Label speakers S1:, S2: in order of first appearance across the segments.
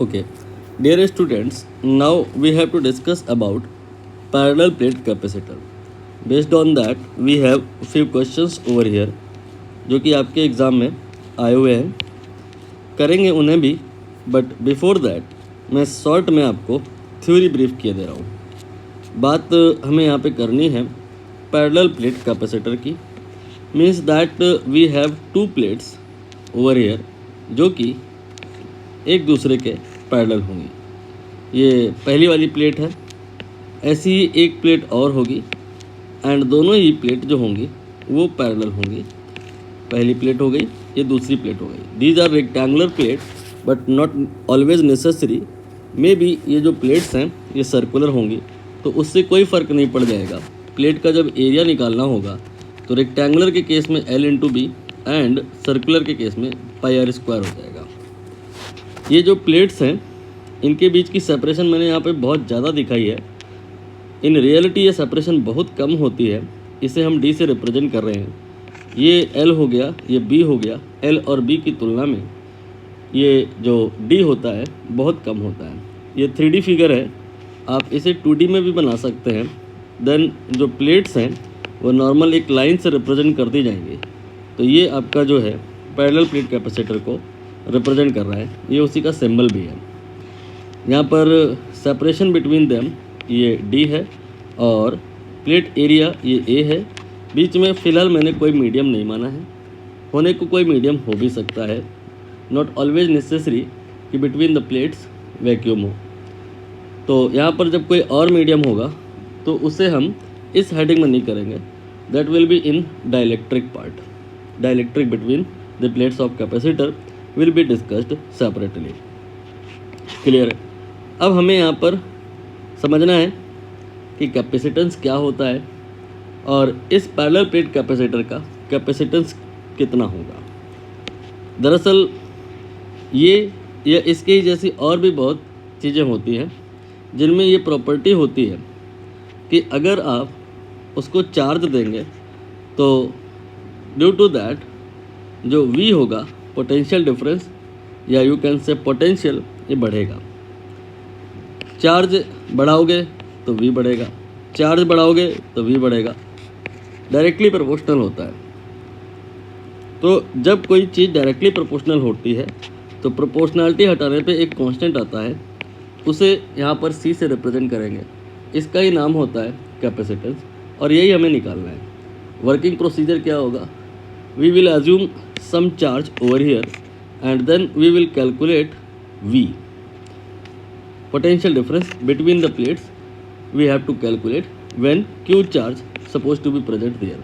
S1: Okay, dear students, now we have to discuss about parallel plate capacitor. Based on that, we have few questions over here जो कि आपके exam में आए हुए हैं, करेंगे उन्हें भी, बट बिफोर दैट मैं शॉर्ट में आपको थ्योरी ब्रीफ किए दे रहा हूँ। बात हमें यहाँ पे करनी है पैरेलल प्लेट कैपेसिटर की। Means that we have two plates over here जो कि एक दूसरे के पैरेलल होंगी। ये पहली वाली प्लेट है, ऐसी ही एक प्लेट और होगी एंड दोनों ही प्लेट जो होंगी वो पैरेलल होंगी। पहली प्लेट हो गई, ये दूसरी प्लेट हो गई। These are rectangular plate but not always necessary. May be ये जो प्लेट्स हैं ये सर्कुलर होंगी तो उससे कोई फ़र्क नहीं पड़ जाएगा। प्लेट का जब एरिया निकालना होगा तो रेक्टेंगुलर के केस में L into B and circular के केस में पाई आर स्क्वायर हो जाएगा। ये जो प्लेट्स हैं इनके बीच की सेपरेशन मैंने यहाँ पे बहुत ज़्यादा दिखाई है। इन रियलिटी ये सेपरेशन बहुत कम होती है, इसे हम D से रिप्रेजेंट कर रहे हैं। ये L हो गया, ये B हो गया। L और B की तुलना में ये जो D होता है बहुत कम होता है। ये 3D फिगर है, आप इसे 2D में भी बना सकते हैं। देन जो प्लेट्स हैं वो नॉर्मल एक लाइन से रिप्रेजेंट कर दी जाएंगी। तो ये आपका जो है पैरेलल प्लेट कैपेसिटर को रिप्रेजेंट कर रहा है, ये उसी का सिंबल भी है। यहाँ पर सेपरेशन बिटवीन देम ये D है और प्लेट एरिया ये A है। बीच में फ़िलहाल मैंने कोई मीडियम नहीं माना है, होने को कोई मीडियम हो भी सकता है। नॉट ऑलवेज नेसेसरी कि बिटवीन द प्लेट्स वैक्यूम हो। तो यहाँ पर जब कोई और मीडियम होगा तो उसे हम इस हेडिंग में नहीं करेंगे। That will be in dielectric part. Dielectric between the plates of capacitor will be discussed separately. Clear है? अब हमें यहाँ पर समझना है कि कैपेसिटेंस क्या होता है और इस पैरेलल प्लेट कैपेसिटर का कैपेसिटेंस कितना होगा। दरअसल ये इसके ही जैसी और भी बहुत चीज़ें होती हैं जिनमें ये प्रॉपर्टी होती है कि अगर आप उसको चार्ज देंगे तो ड्यू टू दैट जो V होगा पोटेंशियल डिफरेंस या यू कैन से पोटेंशियल ये बढ़ेगा। चार्ज बढ़ाओगे तो V बढ़ेगा, चार्ज बढ़ाओगे तो V बढ़ेगा। डायरेक्टली प्रोपोर्शनल होता है। तो जब कोई चीज़ डायरेक्टली प्रोपोर्शनल होती है तो प्रोपोर्शनैलिटी हटाने पे एक कांस्टेंट आता है, उसे यहाँ पर C से रिप्रेजेंट करेंगे। इसका ही नाम होता है कैपेसिटेंस और यही हमें निकालना है। वर्किंग प्रोसीजर क्या होगा? We will assume some charge over here and then we will calculate V potential difference between the plates we have to calculate when Q charge supposed to be present there।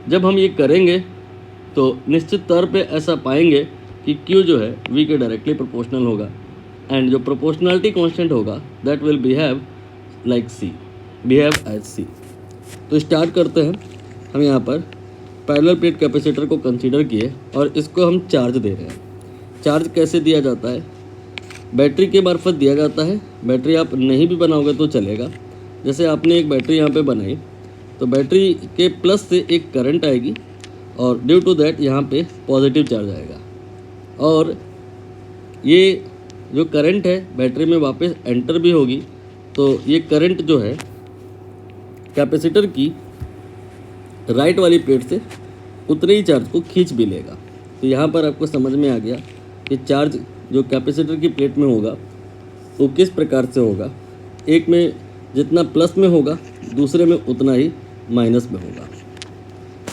S1: जब हम ये करेंगे तो निश्चित तौर पे ऐसा पाएंगे कि Q जो है V के डायरेक्टली प्रोपोर्शनल होगा एंड जो प्रोपोर्शनलिटी कांस्टेंट होगा that will behave like C, behave as C। तो स्टार्ट करते हैं। हम यहाँ पर पैरेलल प्लेट कैपेसिटर को कंसीडर किए और इसको हम चार्ज दे रहे हैं। चार्ज कैसे दिया जाता है? बैटरी के मार्फत दिया जाता है। बैटरी आप नहीं भी बनाओगे तो चलेगा। जैसे आपने एक बैटरी यहाँ पे बनाई तो बैटरी के प्लस से एक करंट आएगी और ड्यू टू दैट यहाँ पे पॉजिटिव चार्ज आएगा और ये जो करंट है बैटरी में वापस एंटर भी होगी। तो ये करंट जो है कैपेसिटर की राइट वाली प्लेट से उतने ही चार्ज को खींच भी लेगा। तो यहाँ पर आपको समझ में आ गया कि चार्ज जो कैपेसिटर की प्लेट में होगा वो किस प्रकार से होगा। एक में जितना प्लस में होगा दूसरे में उतना ही माइनस में होगा।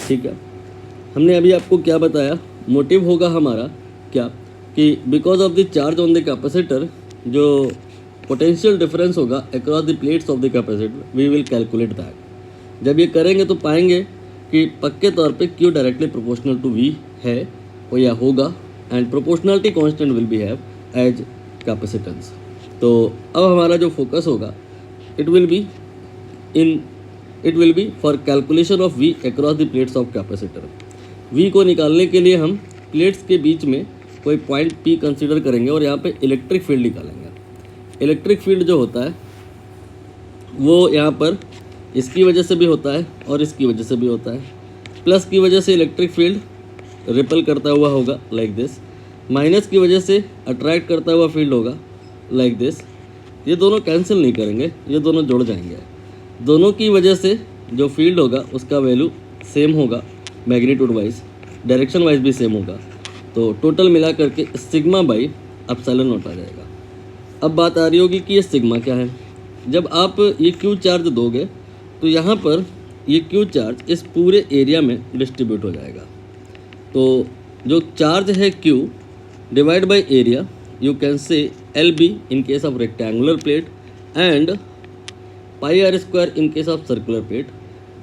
S1: ठीक है, हमने अभी आपको क्या बताया? मोटिव होगा हमारा क्या कि because of the charge on the capacitor जो पोटेंशियल डिफरेंस होगा across the plates of the capacitor we will calculate that. जब ये करेंगे तो पाएंगे कि पक्के तौर पे Q directly proportional to V है वो या होगा and proportionality constant will behave as capacitance. तो अब हमारा जो फोकस होगा it will be for calculation of V across the plates of capacitor. V को निकालने के लिए हम प्लेट्स के बीच में कोई पॉइंट P कंसीडर करेंगे और यहाँ पे इलेक्ट्रिक फील्ड निकालेंगे। इलेक्ट्रिक फील्ड जो होता है वो यहाँ पर इसकी वजह से भी होता है और इसकी वजह से भी होता है। प्लस की वजह से इलेक्ट्रिक फील्ड रिपल करता हुआ होगा लाइक दिस माइनस की वजह से अट्रैक्ट करता हुआ फील्ड होगा लाइक दिस। ये दोनों कैंसिल नहीं करेंगे, ये दोनों जुड़ जाएंगे। दोनों की वजह से जो फील्ड होगा उसका वैल्यू सेम होगा, मैग्नीट्यूड वाइज, डायरेक्शन वाइज भी सेम होगा। तो टोटल मिला करके सिग्मा बाई एप्सिलॉन नॉट आ जाएगा। अब बात आ रही होगी कि ये सिग्मा क्या है। जब आप ये क्यू चार्ज दोगे तो यहाँ पर ये क्यू चार्ज इस पूरे एरिया में डिस्ट्रीब्यूट हो जाएगा। तो जो चार्ज है Q divide by area, you can say LB in case of rectangular plate and pi r square in case of circular plate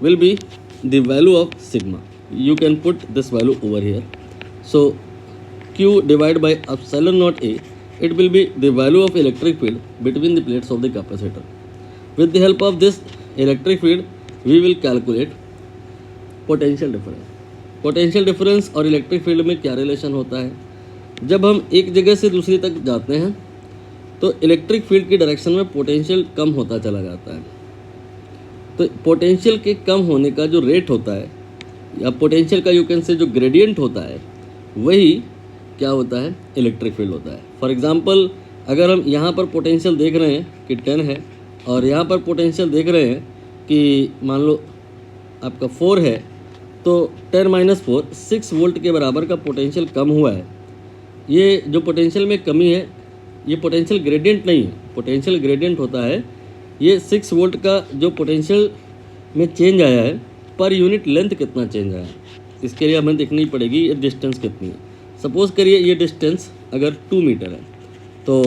S1: will be the value of sigma. You can put this value over here. So Q divided by epsilon naught A, it will be the value of electric field between the plates of the capacitor. With the help of this electric field, we will calculate potential difference. Potential difference और electric field में क्या relation होता है? जब हम एक जगह से दूसरी तक जाते हैं तो इलेक्ट्रिक फील्ड की डायरेक्शन में पोटेंशियल कम होता चला जाता है। तो पोटेंशियल के कम होने का जो रेट होता है या पोटेंशियल का यू कैन से जो ग्रेडियंट होता है वही क्या होता है, इलेक्ट्रिक फील्ड होता है। फॉर एग्जांपल अगर हम यहाँ पर पोटेंशियल देख रहे हैं कि 10 है और यहाँ पर पोटेंशियल देख रहे हैं कि मान लो आपका 4 है, तो 10 - 4 6 वोल्ट के बराबर का पोटेंशियल कम हुआ है। ये जो पोटेंशियल में कमी है ये पोटेंशियल ग्रेडियंट नहीं है, पोटेंशियल ग्रेडियंट होता है ये 6 वोल्ट का जो पोटेंशियल में चेंज आया है पर यूनिट लेंथ कितना चेंज आया है, इसके लिए हमें देखनी पड़ेगी ये डिस्टेंस कितनी है। सपोज़ करिए ये डिस्टेंस अगर 2 मीटर है तो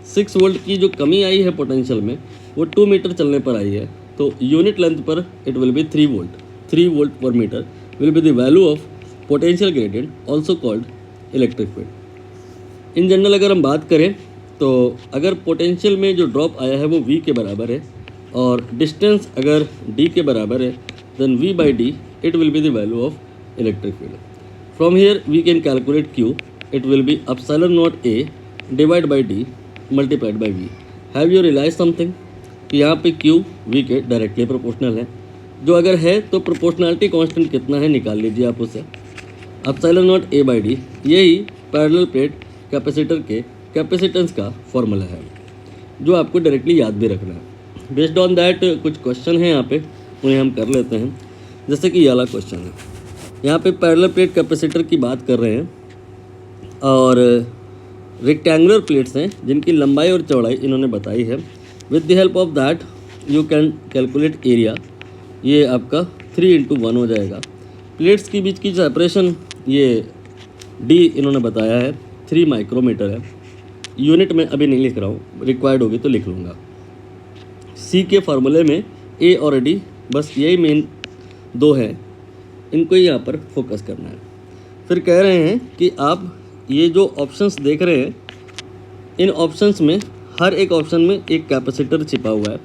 S1: 6 वोल्ट की जो कमी आई है पोटेंशियल में वो 2 मीटर चलने पर आई है, तो यूनिट लेंथ पर it will be 3 volt. 3 volt पर metre will be the value of potential gradient also called electric field. In general अगर हम बात करें तो अगर पोटेंशियल में जो ड्रॉप आया है वो V के बराबर है और डिस्टेंस अगर D के बराबर है then V by D it will be the value of electric field. From here we can calculate Q, it will be epsilon naught A divide by D multiplied by V। Have you realise something कि यहाँ पे Q V के directly proportional है। जो अगर है तो proportionality constant कितना है निकाल लीजिए आप उसे। Epsilon naught A by D यही पैरेलल प्लेट कैपेसिटर के कैपेसिटेंस का फॉर्मूला है जो आपको डायरेक्टली याद भी रखना है। बेस्ड ऑन दैट कुछ क्वेश्चन हैं यहाँ पे, उन्हें हम कर लेते हैं। जैसे कि ये वाला क्वेश्चन है, यहाँ पे पैरेलल प्लेट कैपेसिटर की बात कर रहे हैं और रेक्टेंगुलर प्लेट्स हैं जिनकी लंबाई और चौड़ाई इन्होंने बताई है। With the help of that you can calculate area. ये आपका 3/1 हो जाएगा। प्लेट्स के बीच की सेपरेशन ये D इन्होंने बताया है 3 माइक्रोमीटर है। यूनिट में अभी नहीं लिख रहा हूँ, रिक्वायर्ड होगी तो लिख लूँगा। C के फार्मूले में A और D बस यही मेन 2 है, इनको ही यहाँ पर फोकस करना है। फिर कह रहे हैं कि आप ये जो ऑप्शंस देख रहे हैं इन ऑप्शंस में हर एक ऑप्शन में एक कैपेसिटर छिपा हुआ है।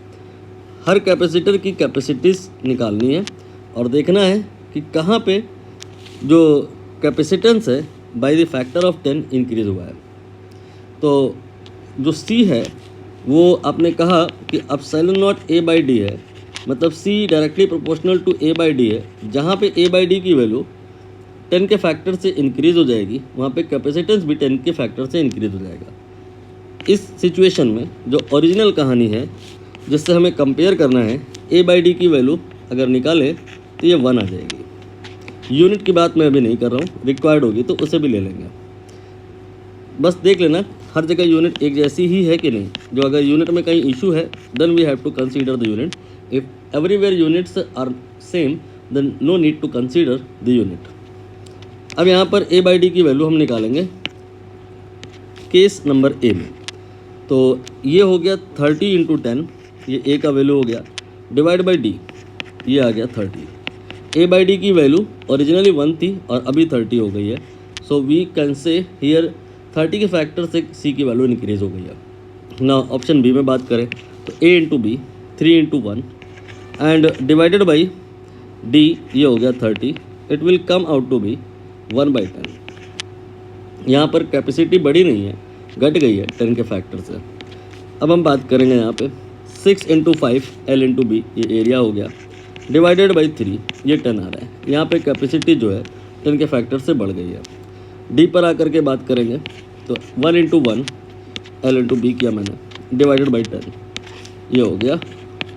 S1: हर कैपेसिटर की कैपेसिटीज निकालनी है और देखना है कि कहाँ पे जो कैपेसिटेंस है by the factor of 10 increase हुआ है। तो जो C है वो आपने कहा कि epsilon naught A by D है, मतलब C directly proportional to A by D है। जहाँ पे A बाई D की वैल्यू 10 के फैक्टर से इंक्रीज़ हो जाएगी वहाँ पे कैपेसिटेंस भी 10 के फैक्टर से इंक्रीज़ हो जाएगा। इस सिचुएशन में जो ओरिजिनल कहानी है जिससे हमें कंपेयर करना है, A बाई D की वैल्यू अगर निकालें तो ये 1 आ जाएगी। यूनिट की बात मैं अभी नहीं कर रहा हूँ, रिक्वायर्ड होगी तो उसे भी ले लेंगे। बस देख लेना हर जगह यूनिट एक जैसी ही है कि नहीं। जो अगर यूनिट में कहीं इशू है then we have to consider the unit. If everywhere units are same then no need to consider the unit. अब यहाँ पर A बाई D की वैल्यू हम निकालेंगे केस नंबर A में। तो ये हो गया 30 × 10, ये A का वैल्यू हो गया, डिवाइड बाई D ये आ गया 30। A बाई D की वैल्यू ओरिजिनली 1 थी और अभी 30 हो गई है। So we can say here 30 के फैक्टर से C की वैल्यू इंक्रीज हो गई है। ना ऑप्शन बी में बात करें तो A × B 3 × 1 and divided by D ये हो गया 30। It will come out to be 1/10। यहाँ पर कैपेसिटी बढ़ी नहीं है, घट गई है 10 के फैक्टर से। अब हम बात करेंगे यहाँ पे 6 × 5 L × B ये एरिया हो गया, डिवाइडेड बाई 3 ये 10 आ रहा है। यहाँ पे कैपेसिटी जो है 10 के फैक्टर से बढ़ गई है। D पर आकर के बात करेंगे तो 1 इंटू 1 L इंटू बी किया मैंने, डिवाइडेड बाई 10, ये हो गया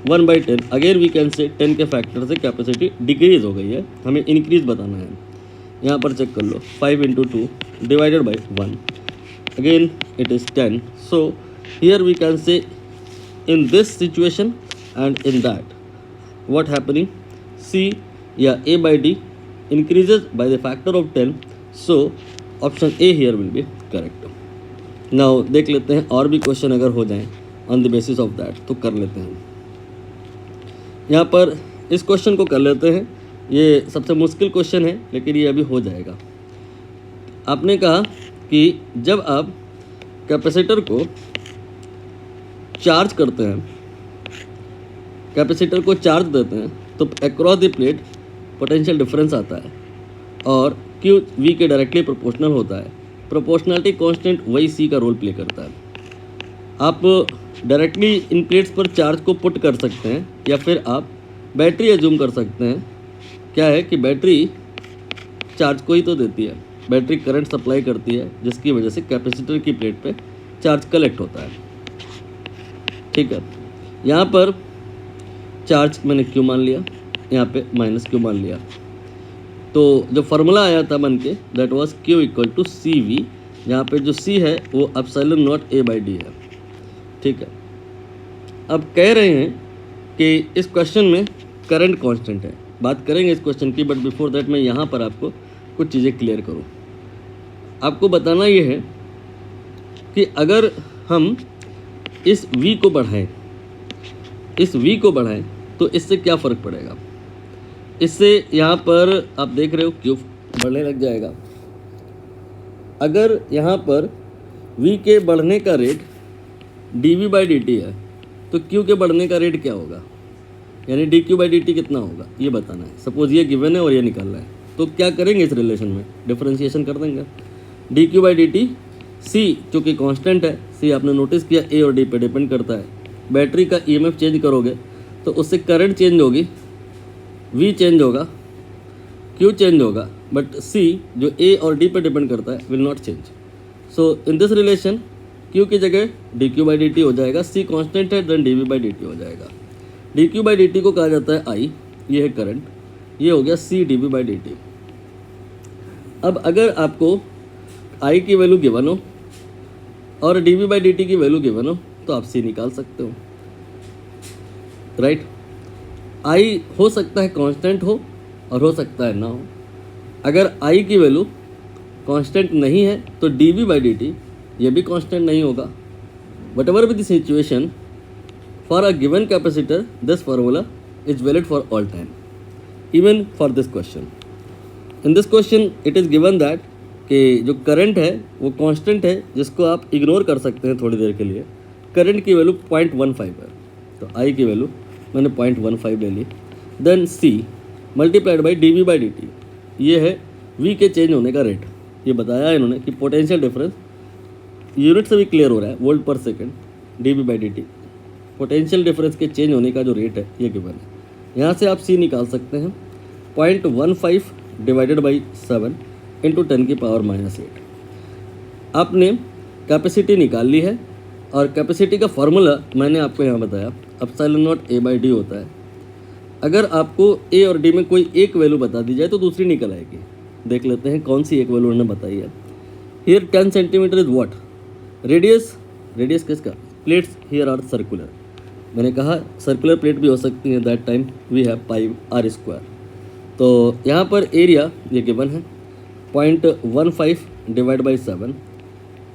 S1: 1/10। अगेन वी कैन से 10 के फैक्टर से कैपेसिटी डिक्रीज हो गई है, हमें इंक्रीज बताना है। यहाँ पर चेक कर लो, 5 into 2 divided by 1, again it is 10। So here we can say in this situation and in that what happening, C या A by D increases by the factor of 10, so option A here will be correct. now देख लेते हैं और भी question अगर हो जाएं on the basis of that तो कर लेते हैं। यहाँ पर इस क्वेश्चन को कर लेते हैं, ये सबसे मुश्किल क्वेश्चन है लेकिन ये अभी हो जाएगा। आपने कहा कि जब आप कैपेसिटर को चार्ज करते हैं, कैपेसिटर को चार्ज देते हैं तो across the plate potential difference आता है और क्यू वी के डायरेक्टली प्रोपोर्शनल होता है। प्रोपोर्शनलिटी कांस्टेंट वही सी का रोल प्ले करता है। आप डायरेक्टली इन प्लेट्स पर चार्ज को पुट कर सकते हैं या फिर आप बैटरी एज्यूम कर सकते हैं। क्या है कि बैटरी चार्ज को ही तो देती है, बैटरी करंट सप्लाई करती है जिसकी वजह से कैपेसिटर की प्लेट पे चार्ज कलेक्ट होता है। ठीक है, यहाँ पर चार्ज मैंने क्यू मान लिया, यहाँ पे माइनस क्यू मान लिया, तो जो फार्मूला आया था बन के that was Q equal to C V, यहाँ पे जो सी है वो epsilon naught A by D है। ठीक है, अब कह रहे हैं कि इस क्वेश्चन में करंट कांस्टेंट है, बात करेंगे इस क्वेश्चन की, बट बिफोर दैट मैं यहाँ पर आपको कुछ चीज़ें क्लियर करूँ। आपको बताना ये है कि अगर हम इस v को बढ़ाएं, इस v को बढ़ाएं तो इससे क्या फ़र्क पड़ेगा। इससे यहाँ पर आप देख रहे हो क्यू बढ़ने लग जाएगा। अगर यहाँ पर v के बढ़ने का रेट dv/dt है तो q के बढ़ने का रेट क्या होगा, यानी dq/dt कितना होगा ये बताना है। सपोज ये गिवन है और ये निकालना है, तो क्या करेंगे इस रिलेशन में, डिफरेंशिएशन कर देंगे। dq/dt C चूँकि कांस्टेंट है, C आपने नोटिस किया A और D पे डिपेंड करता है। बैटरी का EMF चेंज करोगे तो उससे करंट चेंज होगी, V चेंज होगा, Q चेंज होगा, बट C जो A और D पे डिपेंड करता है will not change. So in this relation Q की जगह dq/dt हो जाएगा, C कांस्टेंट है देन dv/dt हो जाएगा। dq/dt को कहा जाता है I, ये है करंट, ये हो गया C dv/dt। अब अगर आपको I की वैल्यू गिवन हो और dv/dt की वैल्यू गिवन हो तो आप C निकाल सकते हो, राइट। I हो सकता है कांस्टेंट हो और हो सकता है ना हो। अगर I की वैल्यू कांस्टेंट नहीं है तो dv/dt ये भी कांस्टेंट नहीं होगा। What ever be the situation for a given capacitor this formula is valid for all time, even for this question. In this question it is given that कि जो current है वो कांस्टेंट है जिसको आप इग्नोर कर सकते हैं थोड़ी देर के लिए। करंट की वैल्यू 0.15 है, तो I की वैल्यू मैंने 0.15 ले ली। Then C multiplied by dv/dt, ये है V के चेंज होने का रेट। ये बताया इन्होंने कि पोटेंशियल डिफरेंस यूनिट से भी क्लियर हो रहा है, वोल्ट पर सेकेंड, dv/dt पोटेंशियल डिफरेंस के चेंज होने का जो रेट है ये गिवन है। यहाँ से आप C निकाल सकते हैं 0.15 डिवाइडेड बाई 7 इंटू 10⁻⁻8। आपने कैपेसिटी निकाल ली है और कैपेसिटी का फार्मूला मैंने आपको यहाँ बताया, एप्सिलॉन नॉट A/D होता है। अगर आपको A और D में कोई एक वैल्यू बता दी जाए तो दूसरी निकल आएगी। देख लेते हैं कौन सी एक वैल्यू उन्होंने बताई है। Here 10 centimetre is what, radius, radius किसका, प्लेट्स हियर आर सर्कुलर। मैंने कहा सर्कुलर प्लेट भी हो सकती है, that time we have pi r²। तो यहाँ पर एरिया ये गिवन है 0.15 divide by 7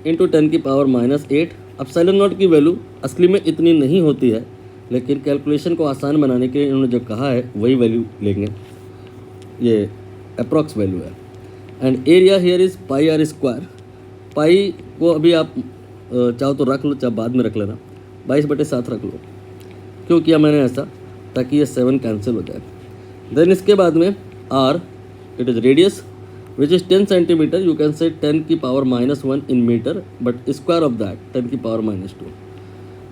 S1: into 10⁻⁻8। Epsilon naught की वैल्यू असली में इतनी नहीं होती है, लेकिन कैलकुलेशन को आसान बनाने के लिए इन्होंने जो कहा है वही वैल्यू लेंगे, ये अप्रॉक्स वैल्यू है। And area here is πr²। पाई को अभी आप चाहो तो रख लो, चाहे बाद में रख लेना, 22/7 रख लो। क्यों किया मैंने ऐसा, ताकि ये 7 कैंसिल हो जाए। देन इसके बाद में r, it is radius which is 10 centimetre, you can say 10⁻⁻1 in metre, but square of that 10⁻⁻2।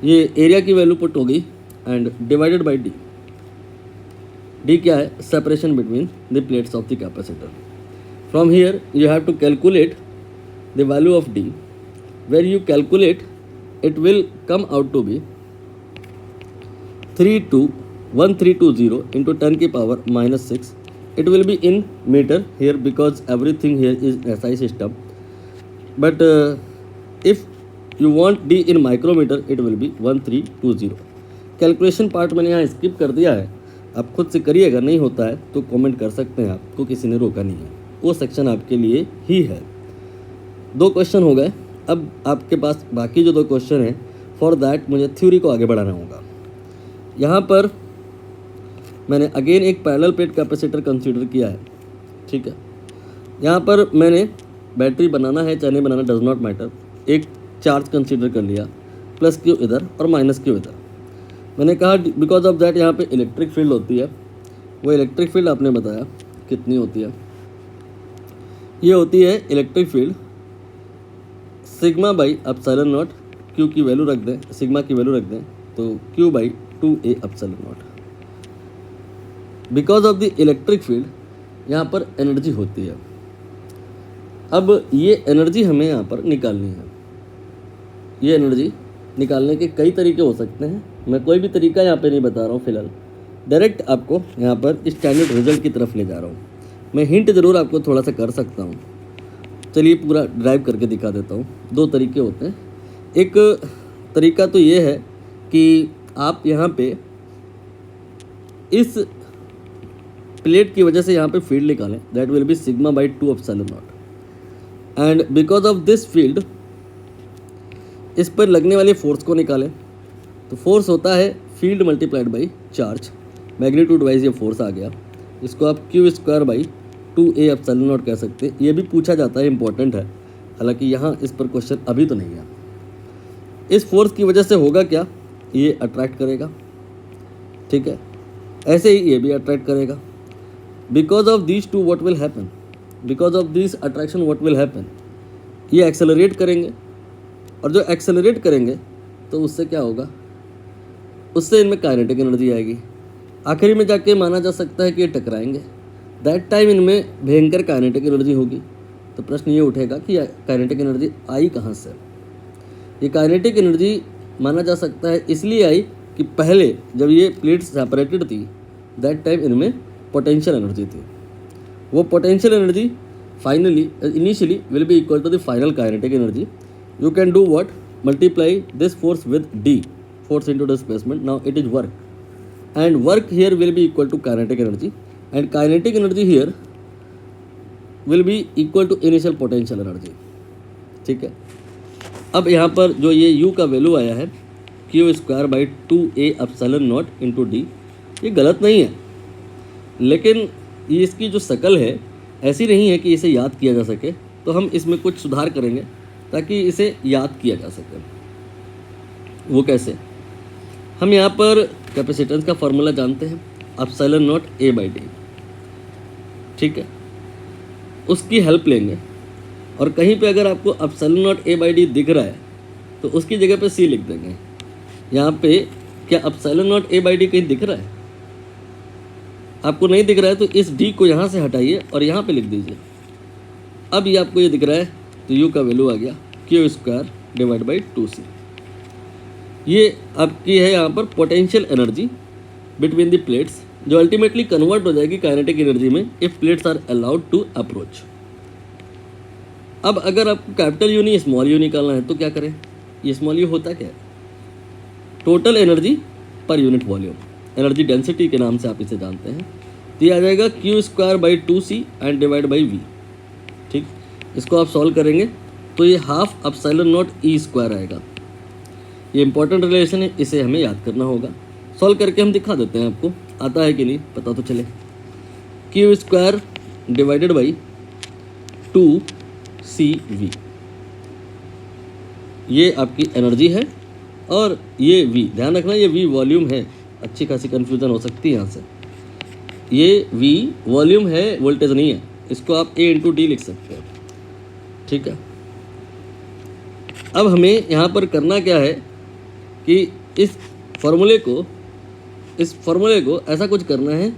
S1: ये एरिया की वैल्यू पुट होगी and divided by d। d क्या है, separation between the plates of the capacitor. From here you have to calculate the value of d where you calculate, it will come out to be 1320 into 10 की power minus 6. It will be in meter here because everything here is SI system. But if you want D in micrometer, it will be 1320. Calculation part मैंने यहाँ skip कर दिया है, आप खुद से करिएगा, नहीं होता है तो कमेंट कर सकते हैं, आपको किसी ने रोका नहीं है, वो सेक्शन आपके लिए ही है। 2 क्वेश्चन हो गए, अब आपके पास बाकी जो 2 क्वेश्चन हैं, फॉर दैट मुझे थ्योरी को आगे बढ़ाना होगा। यहाँ पर मैंने अगेन एक पैरेलल प्लेट कैपेसिटर कंसीडर किया है, ठीक है। यहाँ पर मैंने बैटरी बनाना है चाहे नहीं बनाना डज नॉट मैटर, एक चार्ज कंसीडर कर लिया, प्लस क्यू इधर और माइनस क्यू इधर। मैंने कहा बिकॉज ऑफ दैट यहाँ पे इलेक्ट्रिक फील्ड होती है, वो इलेक्ट्रिक फील्ड आपने बताया कितनी होती है, ये होती है electric field sigma by epsilon not, Q की वैल्यू रख दें, सिग्मा की वैल्यू रख दें तो Q by 2a epsilon not. Because of the electric field यहाँ पर एनर्जी होती है। अब ये एनर्जी हमें यहाँ पर निकालनी है। ये एनर्जी निकालने के कई तरीके हो सकते हैं, मैं कोई भी तरीका यहाँ पे नहीं बता रहा हूँ फिलहाल, डायरेक्ट आपको यहाँ पर स्टैंडर्ड रिजल्ट की तरफ ले जा रहा हूँ। मैं हिंट ज़रूर आपको थोड़ा सा कर सकता हूँ, चलिए पूरा ड्राइव करके दिखा देता हूँ। 2 तरीके होते हैं, एक तरीका तो ये है कि आप यहाँ पे इस प्लेट की वजह से यहाँ पे फील्ड निकालें, that will be sigma by 2 epsilon not, and because of this field इस पर लगने वाले फोर्स को निकालें। तो फोर्स होता है field multiplied by charge, magnitude wise ये फोर्स आ गया, इसको आप Q square by 2a epsilon not कह सकते हैं। ये भी पूछा जाता है, इंपॉर्टेंट है, हालांकि यहाँ इस पर क्वेश्चन अभी तो नहीं है। इस फोर्स की वजह से होगा क्या, ये अट्रैक्ट करेगा, ठीक है, ऐसे ही ये भी अट्रैक्ट करेगा। Because of these two what will happen, because of this attraction what will happen, ये एक्सेलरेट करेंगे, और जो एक्सेलरेट करेंगे तो उससे क्या होगा, उससे इनमें काइनेटिक एनर्जी आएगी। आखिरी में जाके माना जा सकता है कि ये टकराएंगे, दैट टाइम इनमें भयंकर काइनेटिक एनर्जी होगी। तो प्रश्न ये उठेगा कि काइनेटिक एनर्जी आई कहाँ से। ये काइनेटिक एनर्जी माना जा सकता है इसलिए आई कि पहले जब ये प्लेट्स सेपरेटेड थी, दैट टाइम इनमें पोटेंशियल एनर्जी थी। वो potential energy finally initially will be equal to the final kinetic energy. You can do what? Multiply this force with D, force into displacement. Now it is work, and work here will be equal to kinetic energy, and kinetic energy here will be equal to initial potential energy. ठीक है, अब यहाँ पर जो ये U का value आया है Q square by 2a epsilon not into D, ये गलत नहीं है, लेकिन ये इसकी जो शक्ल है ऐसी नहीं है कि इसे याद किया जा सके, तो हम इसमें कुछ सुधार करेंगे ताकि इसे याद किया जा सके। वो कैसे, हम यहाँ पर कैपेसिटेंस का फॉर्मूला जानते हैं, epsilon naught a by D, ठीक है, उसकी हेल्प लेंगे, और कहीं पे अगर आपको epsilon naught a by D दिख रहा है तो उसकी जगह पे c लिख देंगे। यहाँ पे क्या epsilon naught a by D कहीं दिख रहा है? आपको नहीं दिख रहा है तो इस d को यहाँ से हटाइए और यहाँ पे लिख दीजिए। अब ये आपको ये दिख रहा है तो u का वैल्यू आ गया Q square divide by 2c। ये आपकी है यहाँ पर potential energy between the plates, जो अल्टीमेटली कन्वर्ट हो जाएगी काइनेटिक एनर्जी में if plates are allowed to approach. अब अगर आपको कैपिटल यू नहीं स्मॉल यू निकालना है तो क्या करें, ये स्मॉल यू होता क्या है, total energy per unit volume, energy density के नाम से आप इसे जानते हैं। तो ये आ जाएगा Q square by 2c and divide by v, ठीक। इसको आप सॉल्व करेंगे तो ये half epsilon not E square आएगा। ये इंपॉर्टेंट रिलेशन है, इसे हमें याद करना होगा। सॉल्व करके हम दिखा देते हैं, आपको आता है कि नहीं पता तो चले। Q square divided by 2cv, ये आपकी एनर्जी है, और ये v, ध्यान रखना ये v वॉल्यूम है, अच्छी खासी कन्फ्यूज़न हो सकती है यहाँ से। ये v वॉल्यूम है, वोल्टेज नहीं है, इसको आप a इंटू डी लिख सकते हैं, ठीक है। अब हमें यहाँ पर करना क्या है कि इस फॉर्मूले को ऐसा कुछ करना है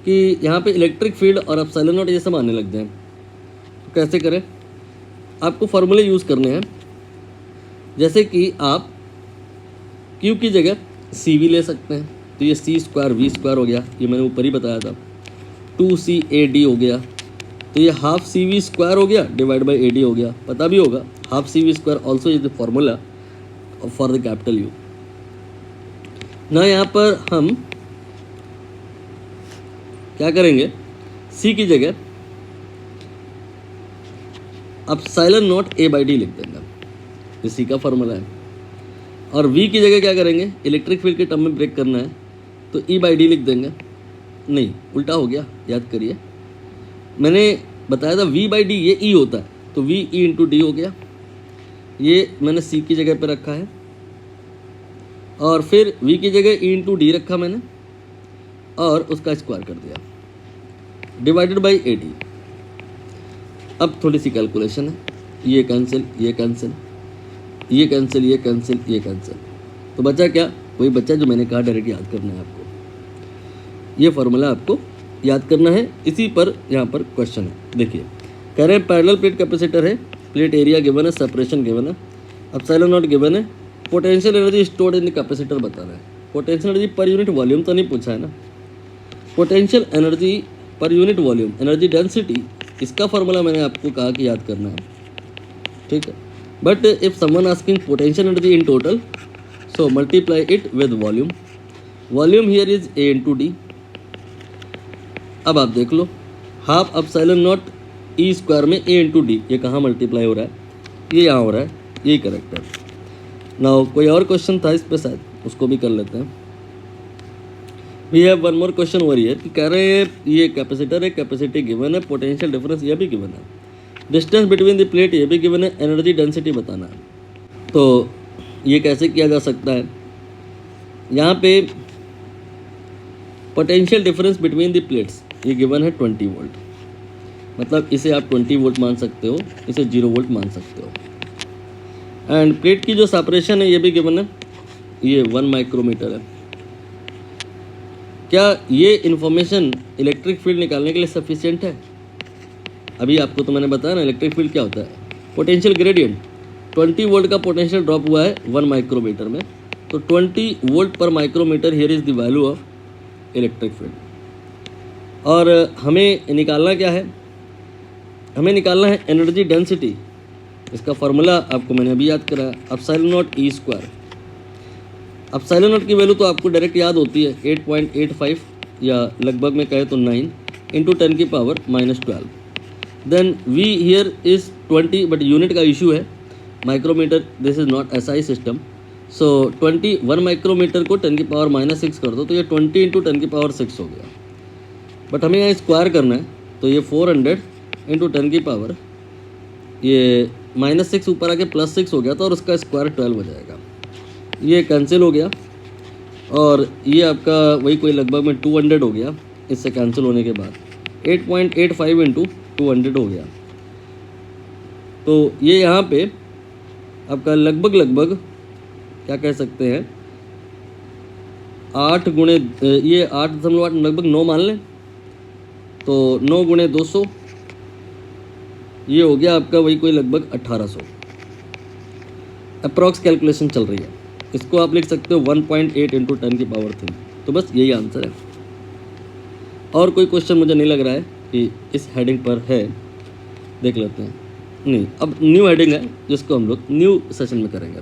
S1: कि यहाँ पे इलेक्ट्रिक फील्ड और एप्सिलॉन नॉट ये सब आने लग जाए। तो कैसे करें, आपको फॉर्मूले यूज़ करने हैं। जैसे कि आप Q की जगह सी भी ले सकते हैं, तो ये सी स्क्वायर वी स्क्वायर हो गया, ये मैंने ऊपर ही बताया था। 2CAD हो गया, तो ये हाफ सी वी स्क्वायर हो गया डिवाइड बाई AD हो गया, पता भी होगा half C V square also is the formula for the capital U। ना यहाँ पर हम क्या करेंगे, C की जगह एप्सिलॉन नॉट A/D लिख देंगे, ये C का फॉर्मूला है। और V की जगह क्या करेंगे, इलेक्ट्रिक फील्ड के टर्म में ब्रेक करना है तो E/D लिख देंगे। नहीं, उल्टा हो गया, याद करिए, मैंने बताया था V/D ये E होता है, तो VE/D हो गया। ये मैंने C की जगह पे रखा है, और फिर V की जगह E/D रखा मैंने, और उसका स्क्वायर कर दिया डिवाइडेड बाई AD। अब थोड़ी सी कैलकुलेशन है, ये कैंसिल, ये कैंसिल, ये कैंसिल, ये कैंसिल, ये कैंसिल, तो बचा क्या, वही बचा जो मैंने कहा डायरेक्ट याद करना है आपको। ये फार्मूला आपको याद करना है, इसी पर यहाँ पर क्वेश्चन है। देखिए, कह रहे हैं पैरेलल प्लेट कैपेसिटर है, प्लेट एरिया गिवन है, सेपरेशन गिवन है, एप्सिलॉन नॉट गिवन है, potential energy stored in the capacitor बताना है। Potential energy per unit volume तो नहीं पूछा है ना, potential energy per unit volume, energy density, इसका फार्मूला मैंने आपको कहा कि याद करना है, ठीक है। But if someone asking potential energy in total, so multiply it with volume, volume here is A/D। अब आप देख लो, half epsilon naught E square में A/D, ये कहाँ मल्टीप्लाई हो रहा है, ये यहाँ हो रहा है, यही करेक्ट है। नाउ कोई और क्वेश्चन था इस पे शायद, उसको भी कर लेते हैं। We have one more question over here कि कह रहे हैं ये कैपेसिटर है, कैपेसिटी गिवन है, पोटेंशियल डिफरेंस ये भी गिवन है, डिस्टेंस बिटवीन द प्लेट ये भी गिवन है, एनर्जी डेंसिटी बताना है। तो ये कैसे किया जा सकता है, यहाँ पे potential difference between the plates ये गिवन है 20 वोल्ट, मतलब इसे आप 20 वोल्ट मान सकते हो, इसे 0 वोल्ट मान सकते हो। एंड प्लेट की जो सेपरेशन है ये भी गिवन है, ये 1 माइक्रोमीटर है। क्या ये इन्फॉर्मेशन इलेक्ट्रिक फील्ड निकालने के लिए सफिशिएंट है? अभी आपको तो मैंने बताया ना, इलेक्ट्रिक फील्ड क्या होता है, पोटेंशियल ग्रेडियंट। 20 वोल्ट का पोटेंशियल ड्रॉप हुआ है 1 माइक्रोमीटर में, तो 20 वोल्ट पर micrometre here is the value of electric field. और हमें निकालना क्या है, हमें निकालना है एनर्जी डेंसिटी। इसका फार्मूला आपको मैंने अभी याद कराया, epsilon naught E square. Epsilon naught की वैल्यू तो आपको डायरेक्ट याद होती है 8.85 या लगभग में कहे तो 9 इंटू 10 की power -12। Then V here is 20, but unit का इशू है, micrometre, this is not SI system. So 21 micrometre को 10 की पावर -6 कर दो, तो ये 20 इंटू 10 की पावर 6 हो गया। बट हमें यहाँ स्क्वायर करना है, तो ये 400 इंटू 10 की पावर, ये -6 ऊपर आके +6 हो गया था, और उसका स्क्वायर 12 हो जाएगा। ये कैंसिल हो गया, और ये आपका वही कोई लगभग में 200 हो गया इससे कैंसिल होने के बाद, 8.85 इंटू 200 हो गया। तो ये यहाँ पे आपका लगभग क्या कह सकते हैं, 8 गुणे ये 8.8 लगभग 9 मान लें, तो 9 गुणे 200, ये हो गया आपका वही कोई लगभग 1800। अप्रॉक्स कैलकुलेशन चल रही है, इसको आप लिख सकते हो 1.8 इंटू 10 की पावर 3। तो बस यही आंसर है, और कोई क्वेश्चन मुझे नहीं लग रहा है कि इस हेडिंग पर है। देख लेते हैं, नहीं, अब न्यू हेडिंग है जिसको हम लोग न्यू सेशन में करेंगे।